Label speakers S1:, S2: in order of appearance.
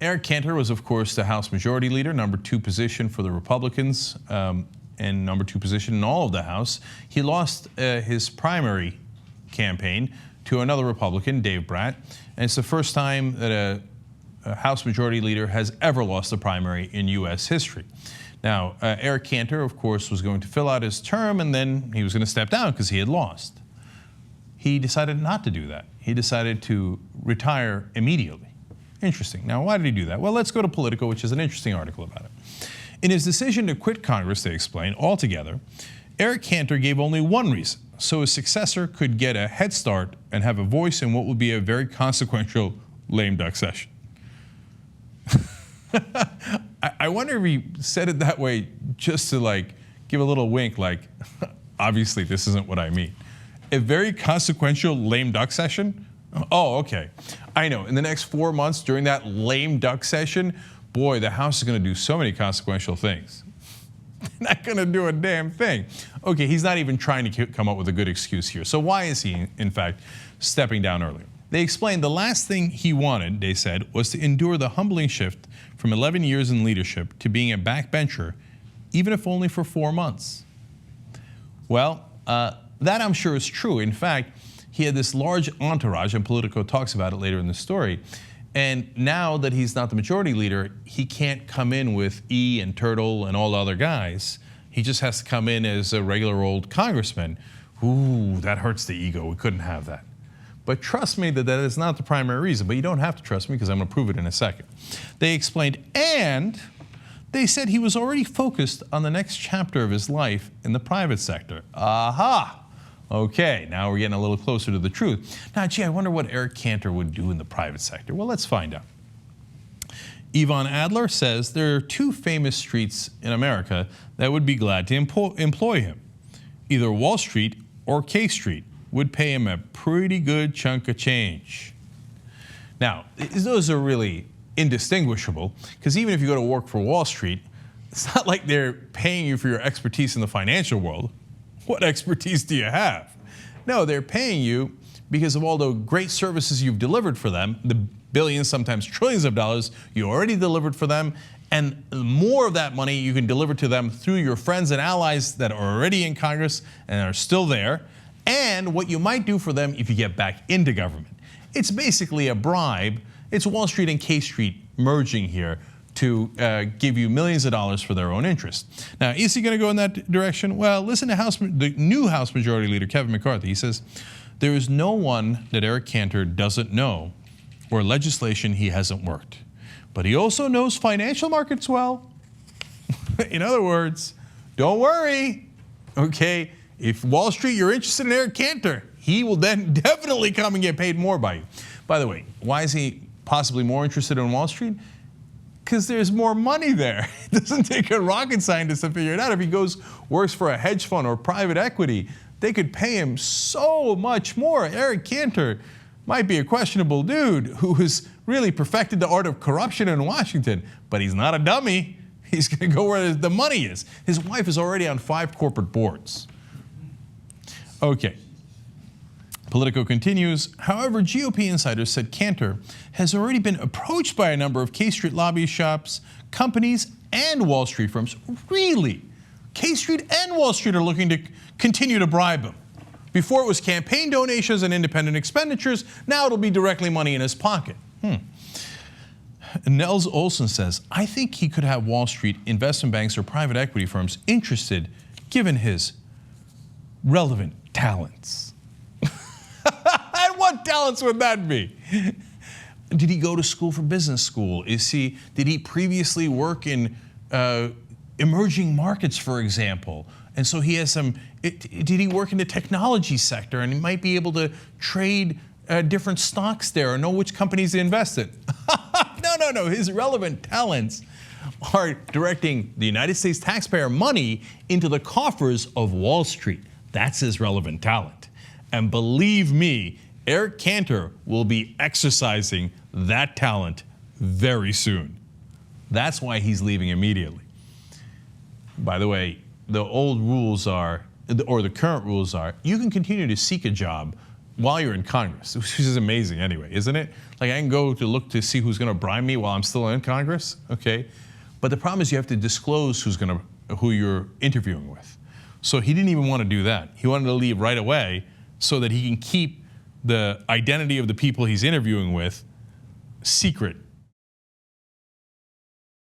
S1: Eric Cantor was, of course, the House Majority Leader, number 2 position for the Republicans, and number 2 position in all of the House. He lost his primary campaign to another Republican, Dave Bratt, and it's the first time that a House Majority Leader has ever lost a primary in U.S. history. Now, Eric Cantor, of course, was going to fill out his term, and then he was going to step down because he had lost. He decided not to do that. He decided to retire immediately. Interesting. Now, why did he do that? Well, let's go to Politico, which is an interesting article about it. In his decision to quit Congress, they explain, altogether, Eric Cantor gave only one reason, so his successor could get a head start and have a voice in what would be a very consequential lame duck session. I wonder if he said it that way just to like give a little wink, like, obviously this isn't what I mean. A very consequential lame duck session? Oh, okay. I know. In the next 4 months during that lame duck session, boy, the House is going to do so many consequential things. They're not going to do a damn thing. Okay, he's not even trying to come up with a good excuse here. So why is he, in fact, stepping down earlier? They explained the last thing he wanted, they said, was to endure the humbling shift from 11 years in leadership to being a backbencher, even if only for 4 months. Well, that I'm sure is true. In fact, he had this large entourage, and Politico talks about it later in the story. And now that he's not the majority leader, he can't come in with E and Turtle and all the other guys. He just has to come in as a regular old congressman. Ooh, that hurts the ego. We couldn't have that. But trust me that is not the primary reason. But you don't have to trust me because I'm going to prove it in a second. They explained, and they said he was already focused on the next chapter of his life in the private sector. Aha! Okay, now we're getting a little closer to the truth. Now, gee, I wonder what Eric Cantor would do in the private sector. Well, let's find out. Yvonne Adler says there are 2 famous streets in America that would be glad to employ him. Either Wall Street or K Street would pay him a pretty good chunk of change. Now, those are really indistinguishable, because even if you go to work for Wall Street, it's not like they're paying you for your expertise in the financial world. What expertise do you have? No, they're paying you because of all the great services you've delivered for them, the billions, sometimes trillions of dollars you already delivered for them, and more of that money you can deliver to them through your friends and allies that are already in Congress and are still there, and what you might do for them if you get back into government. It's basically a bribe. It's Wall Street and K Street merging here to give you millions of dollars for their own interest. Now, is he going to go in that direction? Well, listen to the new House Majority Leader, Kevin McCarthy. He says, there is no one that Eric Cantor doesn't know or legislation he hasn't worked. But he also knows financial markets well. In other words, don't worry. Okay, if Wall Street, you're interested in Eric Cantor, he will then definitely come and get paid more by you. By the way, why is he possibly more interested in Wall Street? Because there's more money there. It doesn't take a rocket scientist to figure it out. If he works for a hedge fund or private equity, they could pay him so much more. Eric Cantor might be a questionable dude who has really perfected the art of corruption in Washington, but he's not a dummy. He's going to go where the money is. His wife is already on 5 corporate boards. Okay. Politico continues, however, GOP insiders said Cantor has already been approached by a number of K Street lobby shops, companies, and Wall Street firms. Really? K Street and Wall Street are looking to continue to bribe him. Before it was campaign donations and independent expenditures, now it'll be directly money in his pocket. Nels Olson says, I think he could have Wall Street, investment banks, or private equity firms interested, given his relevant talents. And what talents would that be? Did he go to school for business school? Did he previously work in emerging markets, for example? And so he has did he work in the technology sector and he might be able to trade different stocks there or know which companies to invest in? No. His relevant talents are directing the United States taxpayer money into the coffers of Wall Street. That's his relevant talent. And believe me, Eric Cantor will be exercising that talent very soon. That's why he's leaving immediately. By the way, the old rules are, or the current rules are, you can continue to seek a job while you're in Congress, which is amazing anyway, isn't it? Like I can go to look to see who's going to bribe me while I'm still in Congress, okay? But the problem is you have to disclose who you're interviewing with. So he didn't even want to do that. He wanted to leave right away so that he can keep the identity of the people he's interviewing with secret